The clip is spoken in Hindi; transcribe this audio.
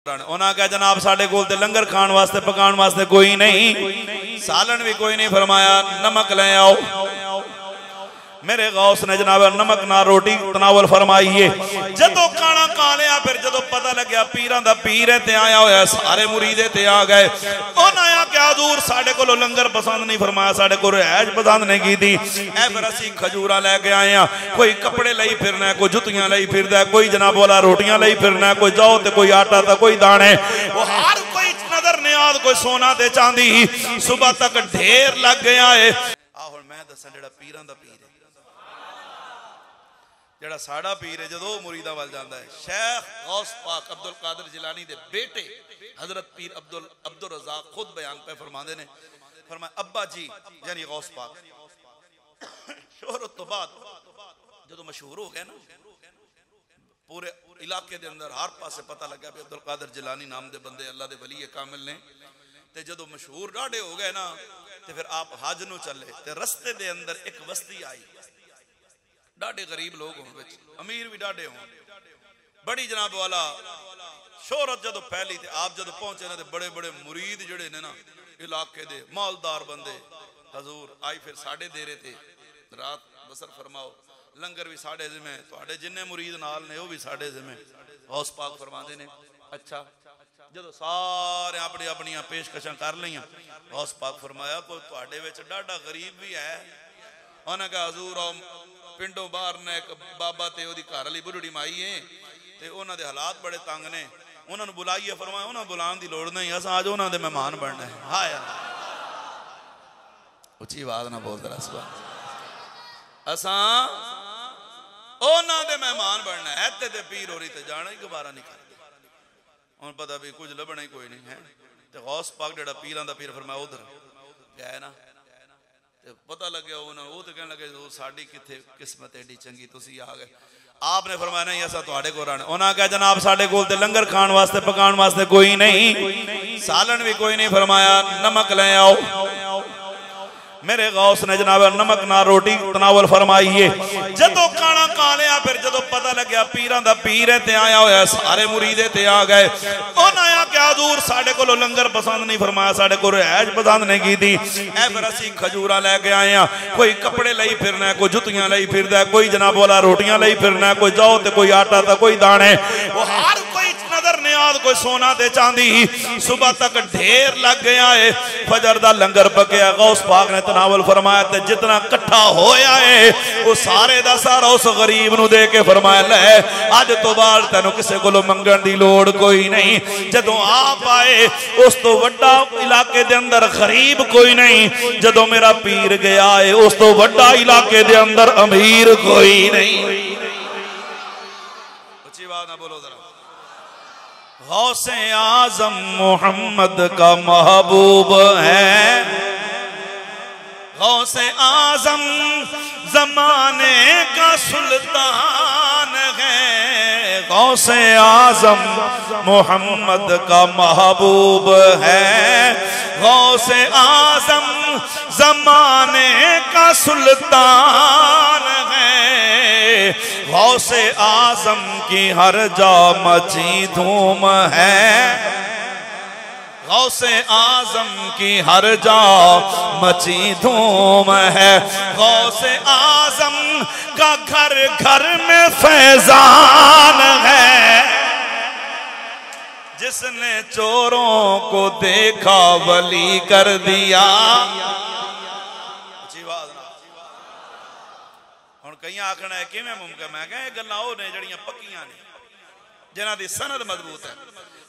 उन्होंने कहा जनाब साडे कोल ते लंगर खान वास्ते पकाने वास्ते कोई नहीं, सालन भी कोई नहीं, फरमाया नमक ले आओ। मेरे गौस ने जनाब नमक ना रोटी तनावल फरमाइए। जदों खाना खा लिया फिर जदों पता लग्या पीरां दा पीर है ते आया होया, सारे मुरीदे ते आ गए। उन्होंने आख्या हजूर साडे कोलों लंगर पसंद नहीं फरमाया, साडे कोल रिहाइश पसंद नहीं की थी, ऐ फिर असीं खजूरां लैके आए हैं। कोई कपड़े लई फिरना है, कोई जुत्तियां लई फिरदा है, कोई जनाब वाला रोटियां लई फिरना है, कोई जौ ते कोई आटा ते कोई दाने, वो हर कोई नजर नियाज कोई सोना ते चांदी। सुबह तक ढेर लग गया है। हुण मैं दसां जेड़ा पीरां दा पीर है, जेड़ा साड़ा पीर है, जो मुरीदा वाल जाता है, शेख गौस पाक अब्दुल कादिर जिलानी दे बेटे हजरत पीर अब्दुल रज़ाक खुद बयान पे फरमाते ने, फरमाया अब्बा जी यानी गौस पाक शोहरत तो बाद जो मशहूर हो गए ना, पूरे इलाके दे अंदर हर पासे पता लगा भी अब्दुल कादिर जिलानी नाम दे बंदे अल्लाह दे वली कामिल ने। ते जो मशहूर डाढ़े हो गए ना, ते फिर आप हज नूं चले, ते रस्ते दे अंदर एक बस्ती आई, डाढ़े गरीब लोग हों, अमीर भी डाढ़े हों, बड़ी जनाब वाला शोहरत जदों फैली, ते आप जदों पहुंचे ना, ते बड़े बड़े मुरीद जड़े ने ना इलाके दे मालदार बंदे, हजूर आई फिर साढ़े देरे थे रात बसर फरमाओ, लंगर भी साढ़े जिम्मे, तुहाडे जिन्ने मुरीद नाल ने वो भी साढ़े जिम्मे। गौस पाक फरमाते ने अच्छा जदों सारे अपनी अपनी पेशकशां कर लईयां, गौस पाक फरमाया कोई तुहाडे विच डाढ़ा गरीब भी है। उन्हें कहा हजूर पिंडों बाहर ने एक बाबा ते ओदी घर वाली बुढ़ड़ी माई है, ते उन्हां दे हालात बड़े तंग ने, उन्होंने बुलाइए। फरमाया उन्होंने बुलाने की लोड़ नहीं, अस अज उन्होंने मेहमान बनना है। हाय उच्ची आवाज ना बोल दरा सुबह, असा उन्होंने मेहमान बनना है, ते पीर होरी ते जाना ही गवारा नहीं करते, उन्हें पता भी कुछ लभना ही कोई नहीं है। ते गौस पाक जेड़ा पीरां दा पीर फरमाया उधर गए ना, पता लगे उन्होंने, वो तो कहने लगे साड़ी किथे किस्मत एडी चंगी तुसी आ गए। आपने फरमाया नहीं असा तुहाडे कोल आना। उन्होंने कहा जनाब साडे कोल ते लंगर खान वास्ते पकाने वास्ते कोई नहीं, सालन भी कोई नहीं, फरमाया नमक ले आओ। मेरे गौस ने जनाब नमक ना रोटी तनावल फरमाइए। जदों खाना खा लिया फिर जदों पता लग्या पीरां दा पीर है ते आया होया, सारे मुरीदे ते आ गए। उन्होंने आख्या हजूर साडे कोलों लंगर पसंद नहीं फरमाया, साडे कोल रिहाइश पसंद नहीं की थी, ऐ फिर असीं खजूरां लैके आए हैं। कोई कपड़े लई फिरना है, कोई जुत्तियां लई फिरदा है, कोई जनाब वाला रोटियां लई फिरना है, कोई जौ ते कोई आटा ते कोई दाने, वो हर कोई नजर नियाज कोई सोना ते चांदी। सुबह तक ढेर लग गया है, फजर दा लंगर पकया। गौस पाक ने तनावल फरमाया, ते जितना कट्ठा होया है वो सारे दा सारा उस गरीब नूं दे के फरमाया ले अज तो बाद तैनूं किसे कोलों मंगण दी लोड़ कोई नहीं। जदों आप आए उस तो वड्डा इलाके दे अंदर गरीब कोई नहीं, जदों मेरा पीर गया है उस तो वड्डा इलाके दे अंदर अमीर कोई नहीं। अच्छी बात ना बोलो जरा। गौसे आजम मोहम्मद का महबूब है, गौसे आजम जमाने का सुल्तान है, गौसे आजम मोहम्मद का महबूब है, गौसे आजम जमाने का सुल्तान है, गौसे आजम की हर जा मची धूम है, गौसे आजम की हर जा मची धूम है, गौसे आजम का घर घर में फैजान है, जिसने चोरों को देखा वली कर दिया। हुण कई आखना है किवें मुमकिन, मैं कहा गल्लां ओह ने जड़ियां पक्कियां ने जिन्हां दी सनद मजबूत है।